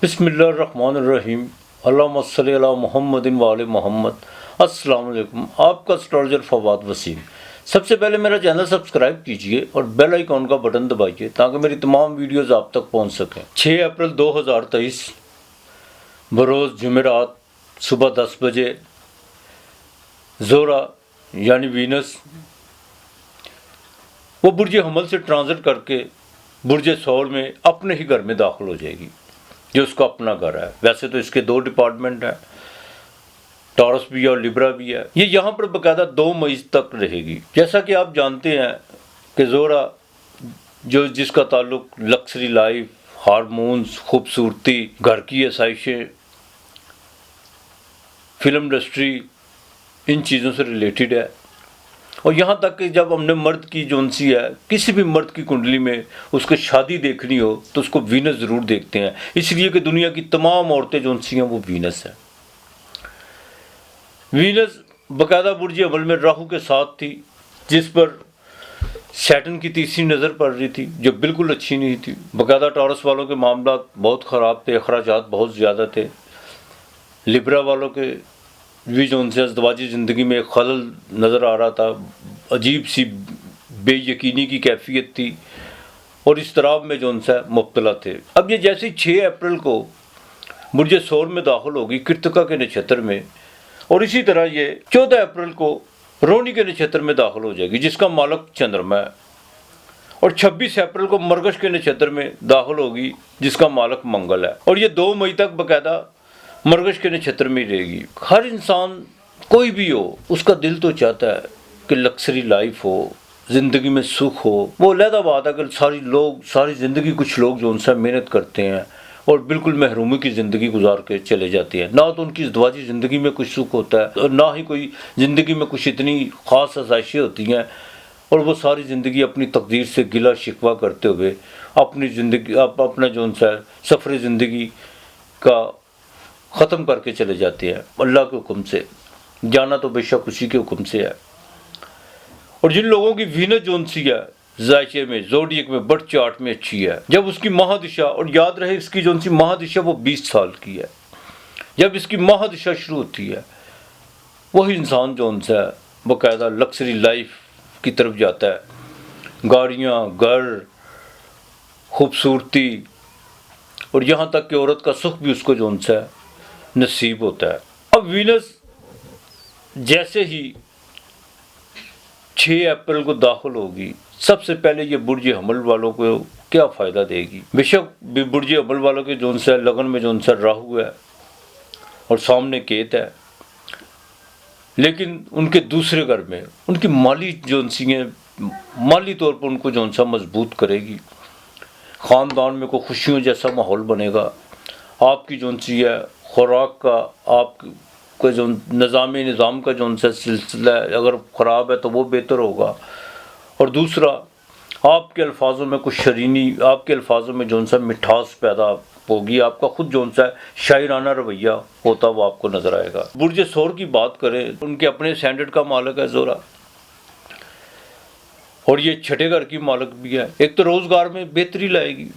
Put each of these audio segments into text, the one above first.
बिस्मिल्लाहिर्रहमानिर्रहीम। अल्लाहुम्मा सल्लि अला मुहम्मदिन व आले मोहम्मद। अस्सलाम वालेकुम। आपका एस्ट्रोलॉजर फवाद वसीम। सबसे पहले मेरा चैनल सब्सक्राइब कीजिए और बेल आइकॉन का बटन दबाइए ताकि मेरी तमाम वीडियोस आप तक पहुंच सकें। 6 अप्रैल 2023 बरोज़ जुमेरात सुबह 10 बजे ज़ोरा यानी वीनस वो बुर्ज हमल से ट्रांजिट करके बुर्ज सौर में अपने ही घर में दाखिल हो जाएगी, जो उसका अपना घर है। वैसे तो इसके 2 डिपार्टमेंट हैं, टॉरस भी है और लिब्रा भी है। ये यहाँ पर बाकायदा 2 मई तक रहेगी। जैसा कि आप जानते हैं कि ज़ोरा जो जिसका ताल्लुक लक्सरी लाइफ, हारमोन्स, खूबसूरती, घर की आसाइशें, फिल्म इंडस्ट्री, इन चीज़ों से रिलेटेड है। और यहाँ तक कि जब हमने मर्द की जोनसी है, किसी भी मर्द की कुंडली में उसको शादी देखनी हो तो उसको वीनस ज़रूर देखते हैं, इसलिए कि दुनिया की तमाम औरतें जोनसी हैं वो वीनस है। वीनस बाकायदा बुर्ज अमल में राहु के साथ थी, जिस पर सैटर्न की तीसरी नज़र पड़ रही थी, जो बिल्कुल अच्छी नहीं थी। बाकायदा टॉरस वालों के मामला बहुत ख़राब थे, अखराजात बहुत ज़्यादा थे। लिब्रा वालों के भी जो उनसे अज़दवाजी ज़िंदगी में एक खलल नज़र आ रहा था, अजीब सी बेयकीनी की कैफियत थी और इस तरह में जो उनसे मुब्तला थे। अब ये जैसे 6 अप्रैल को बुर्ज सौर में दाखिल होगी कृतिका के नक्षत्र में, और इसी तरह ये 14 अप्रैल को रोहिणी के नक्षत्र में दाखिल हो जाएगी, जिसका मालक चंद्रमा है। और 26 अप्रैल को मरगश के नक्षत्र में दाखिल होगी, जिसका मालक मंगल है। और ये 2 मई तक बाकायदा मरगश के नक्षत्र में रहेगी। हर इंसान कोई भी हो, उसका दिल तो चाहता है कि लक्सरी लाइफ हो, ज़िंदगी में सुख हो। वो अलहदा बात है कि सारी ज़िंदगी कुछ लोग जो उनसे मेहनत करते हैं और बिल्कुल महरूमी की ज़िंदगी गुजार के चले जाते हैं। ना तो उनकी इज़दवाजी ज़िंदगी में कुछ सुख होता है और ना ही कोई ज़िंदगी में कुछ इतनी ख़ास आसाइशें होती हैं, और वो सारी ज़िंदगी अपनी तकदीर से गिला शिकवा करते हुए अपनी ज़िंदगी अपना जो उनसा सफ़र ज़िंदगी का ख़त्म करके चले जाते हैं। अल्लाह के हुक्म से जाना तो बेशक उसी के हुक्म से है। और जिन लोगों की वीनस जोनसी है जायचे में, ज़ोडिएक में, बर्थ चार्ट में अच्छी है, जब उसकी महादिशा, और याद रहे इसकी जोनसी महादिशा वो 20 साल की है, जब इसकी महादिशा शुरू होती है वही इंसान जो उनसे बाकायदा लक्सरी लाइफ की तरफ जाता है। गाड़ियाँ, घर, खूबसूरती, और यहाँ तक कि औरत का सुख भी उसको जो उनसे नसीब होता है। अब वीनस जैसे ही 6 अप्रैल को दाखिल होगी, सबसे पहले ये बुर्ज हमल वालों को क्या फ़ायदा देगी। बेशक बुर्ज हमल वालों के जो उनसे लगन में जो उनसे राहु है और सामने केत है, लेकिन उनके दूसरे घर में उनकी माली जो उनसी है, माली तौर पर उनको जो उनसा मजबूत करेगी। ख़ानदान में कोई खुशियों जैसा माहौल बनेगा। आपकी जो उनसी है खुराक का, आपका जो निज़ाम का जो उनसे सिलसिला है, अगर ख़राब है तो वो बेहतर होगा। और दूसरा, आपके अल्फाजों में कुछ शरीनी, आपके अल्फाजों में जो उनसा मिठास पैदा होगी, आपका खुद जो उनसा शायराना रवैया होता वो आपको नज़र आएगा। बुर्ज सौर की बात करें, उनके अपने स्टैंडर्ड का मालिक है ज़ोरा, और ये छठे घर की मालिक भी है। एक तो रोज़गार में बेहतरी लाएगी,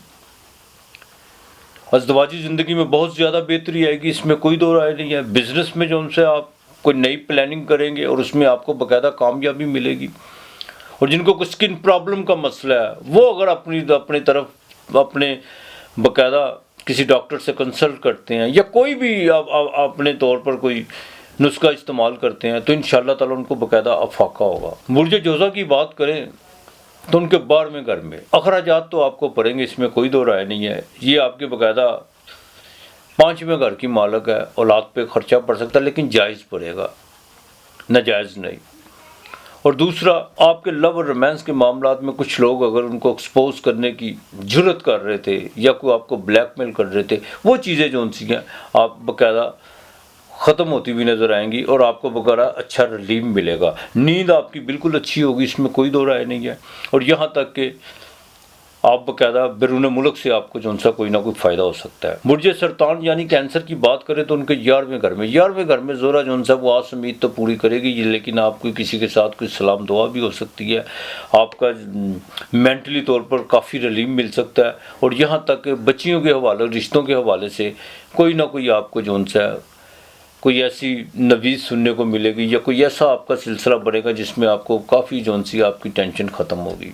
अज़दवाजी ज़िंदगी में बहुत ज़्यादा बेहतरी आएगी, इसमें कोई दो राय नहीं है। बिज़नेस में जो उनसे आप कोई नई प्लानिंग करेंगे और उसमें आपको बाकायदा कामयाबी मिलेगी। और जिनको कुछ स्किन प्रॉब्लम का मसला है, वो अगर अपनी तरफ अपने बाकायदा किसी डॉक्टर से कंसल्ट करते हैं या कोई भी अपने तौर पर कोई नुस्खा इस्तेमाल करते हैं, तो इंशाअल्लाह ताला उनको बाकायदा अफाका होगा। बुर्ज जोज़ा की बात करें तो उनके 12वें घर में अखराजात तो आपको पड़ेंगे, इसमें कोई दो राय नहीं है। ये आपके बाकायदा 5वें घर की मालिक है, औलाद पे खर्चा पड़ सकता है लेकिन जायज़ पड़ेगा, नाजायज़ नहीं। और दूसरा, आपके लव और रोमांस के मामलात में कुछ लोग अगर उनको एक्सपोज करने की जुर्रत कर रहे थे या कोई आपको ब्लैकमेल कर रहे थे, वो चीज़ें जो उनसी हैं आप बाकायदा ख़त्म होती हुई नज़र आएंगी और आपको वगैरह अच्छा रिलीफ मिलेगा। नींद आपकी बिल्कुल अच्छी होगी, इसमें कोई दो राय नहीं है। और यहाँ तक कि आप बाकायदा बैरून मुल्क से आपको जो सा कोई ना कोई फ़ायदा हो सकता है। बुर्ज सरतान यानी कैंसर की बात करें तो उनके 11वें घर में ज़ोरा जो सा वो आस उम्मीद तो पूरी करेगी, लेकिन आपको किसी के साथ कोई सलाम दुआ भी हो सकती है, आपका मेंटली तौर पर काफ़ी रिलीफ मिल सकता है। और यहाँ तक बच्चियों के हवाले, रिश्तों के हवाले से कोई ना कोई आपको जो सा कोई ऐसी नवीज़ सुनने को मिलेगी या कोई ऐसा आपका सिलसिला बनेगा जिसमें आपको काफ़ी जो सी आपकी टेंशन ख़त्म होगी।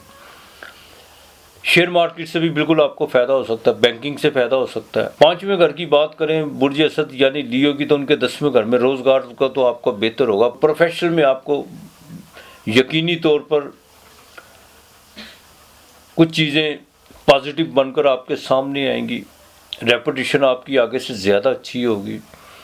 शेयर मार्केट से भी बिल्कुल आपको फ़ायदा हो सकता है, बैंकिंग से फ़ायदा हो सकता है। 5वें घर की बात करें बुर्ज असद यानी लियो की तो उनके 10वें घर में रोज़गार का तो आपको बेहतर होगा। प्रोफेशनल में आपको यकीनी तौर पर कुछ चीज़ें पॉजिटिव बनकर आपके सामने आएंगी, रेपुटेशन आपकी आगे से ज़्यादा अच्छी होगी।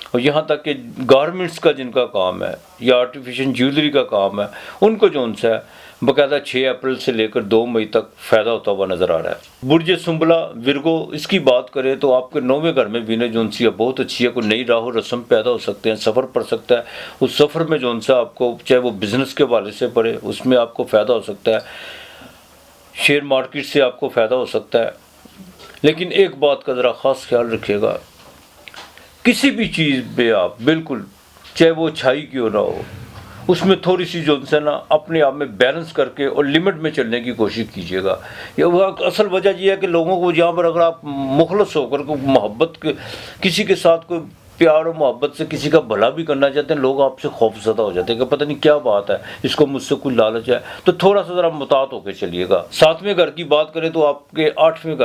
और यहाँ तक कि गारमेंट्स का जिनका काम है या आर्टिफिशियल ज्वेलरी का काम है, उनको जो सा है बाकायदा 6 अप्रैल से लेकर 2 मई तक फ़ायदा होता हुआ नज़र आ रहा है। बुर्ज सुंबला विरगो, इसकी बात करें तो आपके 9वें घर में वीनस जो सी है बहुत अच्छी है। कोई नई राह रस्म पैदा हो सकते हैं, सफ़र पड़ सकता है। उस सफ़र में जो सा आपको चाहे वो बिज़नेस के हवाले से पड़े, उसमें आपको फ़ायदा हो सकता है। शेयर मार्केट से आपको फ़ायदा हो सकता है। लेकिन एक बात का ज़रा ख़ास ख्याल रखिएगा, किसी भी चीज़ पे आप बिल्कुल चाहे वो अच्छाई क्यों ना हो, उसमें थोड़ी सी जो है ना अपने आप में बैलेंस करके और लिमिट में चलने की कोशिश कीजिएगा। ये वह असल वजह यह है कि लोगों को यहाँ पर अगर आप मुखलस होकर को मोहब्बत के किसी के साथ कोई प्यार और मोहब्बत से किसी का भला भी करना चाहते हैं, लोग आपसे खौफज़दा हो जाते हैं कि पता नहीं क्या बात है, इसको मुझसे कोई लालच है। तो थोड़ा सा ज़रा मुतात होकर चलिएगा। 7वें घर की बात करें तो आपके 8वें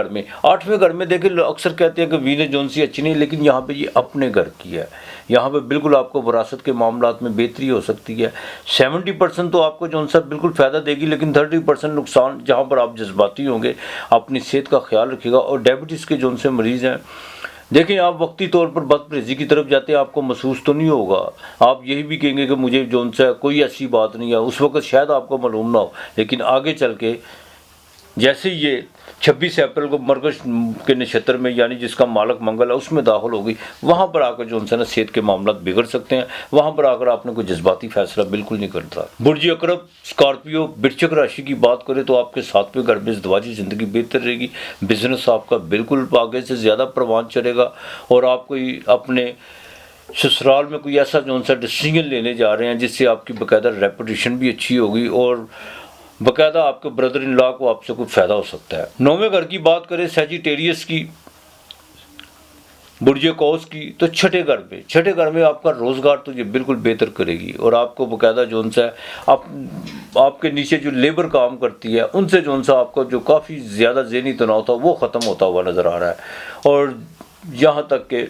घर में देखिए अक्सर कहते हैं कि वीनस जो सी अच्छी नहीं, लेकिन यहाँ पे ये अपने घर की है। यहाँ पे बिल्कुल आपको विरासत के मामलात में बेहतरी हो सकती है। 70% तो आपको जो सा बिल्कुल फ़ायदा देगी, लेकिन 30% नुकसान, जहाँ पर आप जज्बाती होंगे। अपनी सेहत का ख्याल रखिएगा। और डायबिटीज़ के जो से मरीज़ हैं, देखिए आप वक्ती तौर पर बदपरहेज़ी की तरफ जाते हैं, आपको महसूस तो नहीं होगा, आप यही भी कहेंगे कि मुझे जो सा कोई ऐसी बात नहीं है, उस वक्त शायद आपको मालूम ना हो, लेकिन आगे चल के जैसे ये 26 अप्रैल को मरगश के नक्षत्र में यानी जिसका मालक मंगल है उसमें दाखिल होगी, वहाँ पर आकर जो है ना सेहत के मामला बिगड़ सकते हैं। वहाँ पर आकर आपने कोई जज्बाती फैसला बिल्कुल नहीं करता। बुर्ज अकरब, स्कॉर्पियो, वृश्चिक राशि की बात करें तो आपके 7वें घर में इज़्दिवाजी ज़िंदगी बेहतर रहेगी। बिजनेस आपका बिल्कुल आगे से ज़्यादा परवान चलेगा और आप कोई अपने ससुराल में कोई ऐसा जो सा डिसीजन लेने जा रहे हैं जिससे आपकी बाकायदा रेपुटेशन भी अच्छी होगी और बाकायदा आपके ब्रदर इन लॉ को आपसे कुछ फ़ायदा हो सकता है। 9वें घर की बात करें सजिटेरियस की, बुर्ज कौस की, तो छठे घर में आपका रोज़गार तो ये बिल्कुल बेहतर करेगी और आपको बाकायदा जो सा आपके नीचे जो लेबर काम करती है उनसे जो सा आपको जो काफ़ी ज़्यादा ज़हनी तनाव था वो ख़त्म होता हुआ नज़र आ रहा है। और यहाँ तक कि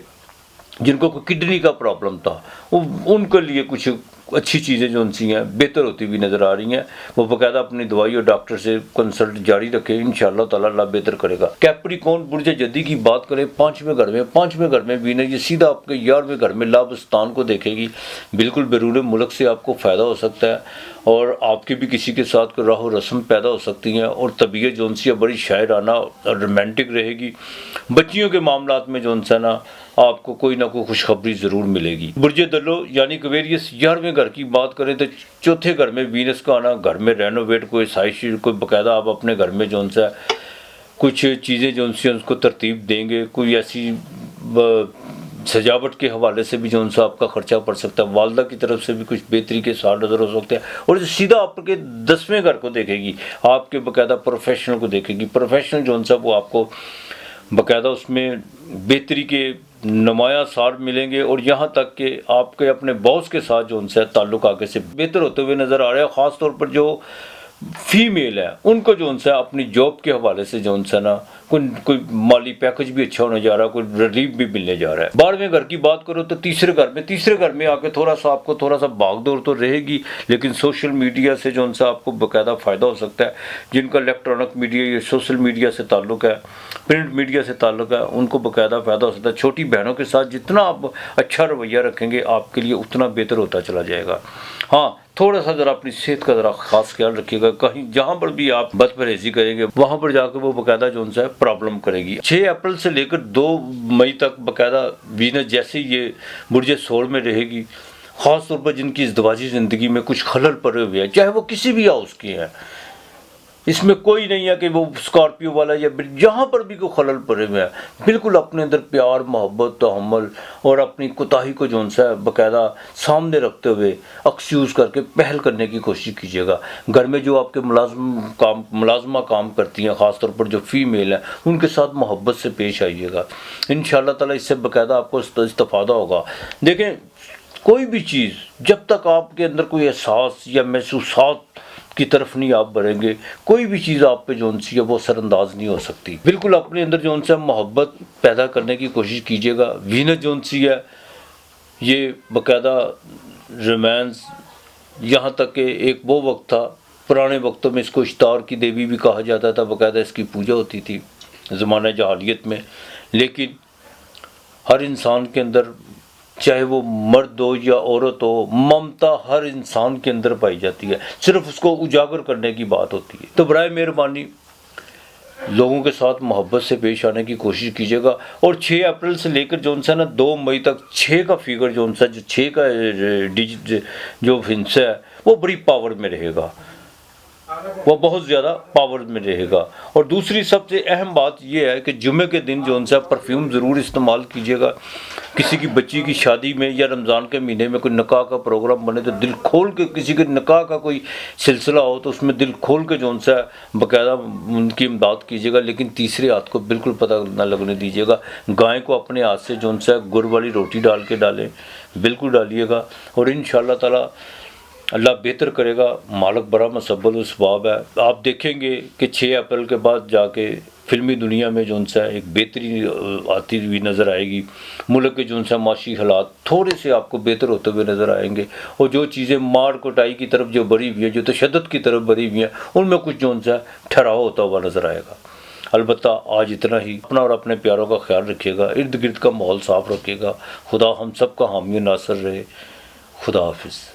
जिनको कोई किडनी का प्रॉब्लम था उनके लिए कुछ अच्छी चीज़ें जो सी हैं बेहतर होती हुई नज़र आ रही हैं। वो बाकायदा अपनी दवाई और डॉक्टर से कंसल्ट जारी रखें, इंशाअल्लाह ताला अल्लाह बेहतर करेगा। कैप्रिकॉर्न बुर्ज जद्दी की बात करें 5वें घर में वीनस ये सीधा आपके 11वें घर में लाभस्तान को देखेगी। बिल्कुल बैरून मुल्क से आपको फ़ायदा हो सकता है और आपके भी किसी के साथ कोई राह रस्म पैदा हो सकती हैं और तबीयत जो सी बड़ी शायराना और रोमांटिक रहेगी। बच्चियों के मामलात में जो सा ना आपको कोई ना कोई खुशखबरी ज़रूर मिलेगी। बुर्ज दलो यानी क्वेरियस 11वें घर की बात करें तो 4थे घर में वीनस का आना, घर में रेनोवेट कोई साइश कोई बाकायदा आप अपने घर में जो सा कुछ चीज़ें जो सी उसको तरतीब देंगे, कोई ऐसी सजावट के हवाले से भी जो सा आपका खर्चा पड़ सकता है। वालदा की तरफ से भी कुछ बेहतरी के साथ नज़र हो सकते हैं और सीधा आपके 10वें घर को देखेगी, आपके बाकायदा प्रोफेशनल को देखेगी। प्रोफेशनल जो सा वो आपको बाकायदा उसमें बेहतरी के नुमाया सार मिलेंगे और यहाँ तक कि आपके अपने बॉस के साथ जो उनसे ताल्लुक़ आगे से बेहतर होते हुए नज़र आ रहे हैं। ख़ास तौर पर जो फीमेल है उनको जो उनसे अपनी जॉब के हवाले से जो उनसे ना कोई माली पैकेज भी अच्छा होने जा रहा है, कोई रिलीफ भी मिलने जा रहा है। 12वें घर की बात करो तो तीसरे घर में आके आपको थोड़ा सा भागदौड़ तो रहेगी, लेकिन सोशल मीडिया से जो उनसे आपको बाकायदा फ़ायदा हो सकता है। जिनका इलेक्ट्रॉनिक मीडिया या सोशल मीडिया से ताल्लुक़ है, प्रिंट मीडिया से ताल्लुक़ है, उनको बाकायदा फ़ायदा हो सकता है। छोटी बहनों के साथ जितना आप अच्छा रवैया रखेंगे आपके लिए उतना बेहतर होता चला जाएगा। हाँ, थोड़ा सा ज़रा अपनी सेहत का ज़रा ख़ास ख्याल रखिएगा। कहीं जहाँ पर भी आप बदपरहेज़ी करेंगे वहाँ पर जाकर वो बाकायदा जो उनसे प्रॉब्लम करेगी। 6 अप्रैल से लेकर 2 मई तक बाकायदा वीनस जैसे ये बुर्ज सोल में रहेगी। ख़ास तौर पर जिनकी इज़्दिवाजी ज़िंदगी में कुछ खलल पड़े हुए हैं, चाहे वो किसी भी हाउस की हैं, इसमें कोई नहीं है कि वो स्कॉर्पियो वाला या जहाँ पर भी कोई खलल पड़े हुए है, बिल्कुल अपने अंदर प्यार, मोहब्बत, तहम्मुल और अपनी कोताही को जो सा बाकायदा सामने रखते हुए एक्सक्यूज़ करके पहल करने की कोशिश कीजिएगा। घर में जो आपके मुलाजमा काम करती हैं, ख़ासतौर पर जो फ़ीमेल हैं, उनके साथ मोहब्बत से पेश आइएगा। इंशाअल्लाह ताला इससे बाकायदा आपको इस्तिफ़ादा होगा। देखें, कोई भी चीज़ जब तक आपके अंदर कोई एहसास या महसूसात की तरफ नहीं आप बढ़ेंगे, कोई भी चीज़ आप पे जो सी है वो असरअंदाज नहीं हो सकती। बिल्कुल अपने अंदर जो सा मोहब्बत पैदा करने की कोशिश कीजिएगा। वीनस जो सी है ये बाकायदा रोमांस, यहाँ तक कि एक वो वक्त था, पुराने वक्तों में इसको इश्तार की देवी भी कहा जाता था, बाकायदा इसकी पूजा होती थी ज़माना जहालियत में। लेकिन हर इंसान के अंदर, चाहे वो मर्द हो या औरत हो, ममता हर इंसान के अंदर पाई जाती है, सिर्फ उसको उजागर करने की बात होती है। तो बराए मेहरबानी लोगों के साथ मोहब्बत से पेश आने की कोशिश कीजिएगा। और 6 अप्रैल से लेकर जो सा ना 2 मई तक 6 का फिगर जो 6 का डिजिट जो हिस्सा है वो बड़ी पावर में रहेगा, वो बहुत ज़्यादा पावर में रहेगा। और दूसरी सबसे अहम बात यह है कि जुमे के दिन जो सा परफ्यूम ज़रूर इस्तेमाल कीजिएगा। किसी की बच्ची की शादी में या रमज़ान के महीने में कोई निकाह का प्रोग्राम बने तो दिल खोल के, किसी के निकाह का कोई सिलसिला हो तो उसमें दिल खोल के जो सा बाकायदा उनकी इमदाद कीजिएगा। लेकिन तीसरे हाथ को बिल्कुल पता ना लगने दीजिएगा। गाय को अपने हाथ से जो सा गुड़ वाली रोटी डाल के डालें, बिल्कुल डालिएगा। और इंशाअल्लाह ताला अल्लाह बेहतर करेगा। मालिक बड़ा मसब्बल सवाब है। आप देखेंगे कि 6 अप्रैल के बाद जाके फिल्मी दुनिया में जो सा एक बेहतरी आती हुई नज़र आएगी। मुल्क के जो सा माशी हालात थोड़े से आपको बेहतर होते हुए नज़र आएंगे। और जो चीज़ें मार कुटाई की तरफ जो बढ़ी हुई है, जो तशद्दुद की तरफ बढ़ी हुई हैं, उनमें कुछ जो सा ठहराव होता हुआ नज़र आएगा। अलबत्ता आज इतना ही। अपना और अपने प्यारों का ख्याल रखिएगा, इर्द गिर्द का माहौल साफ़ रखिएगा। खुदा हम सब का हामी नासर रहे। खुदा हाफिज़।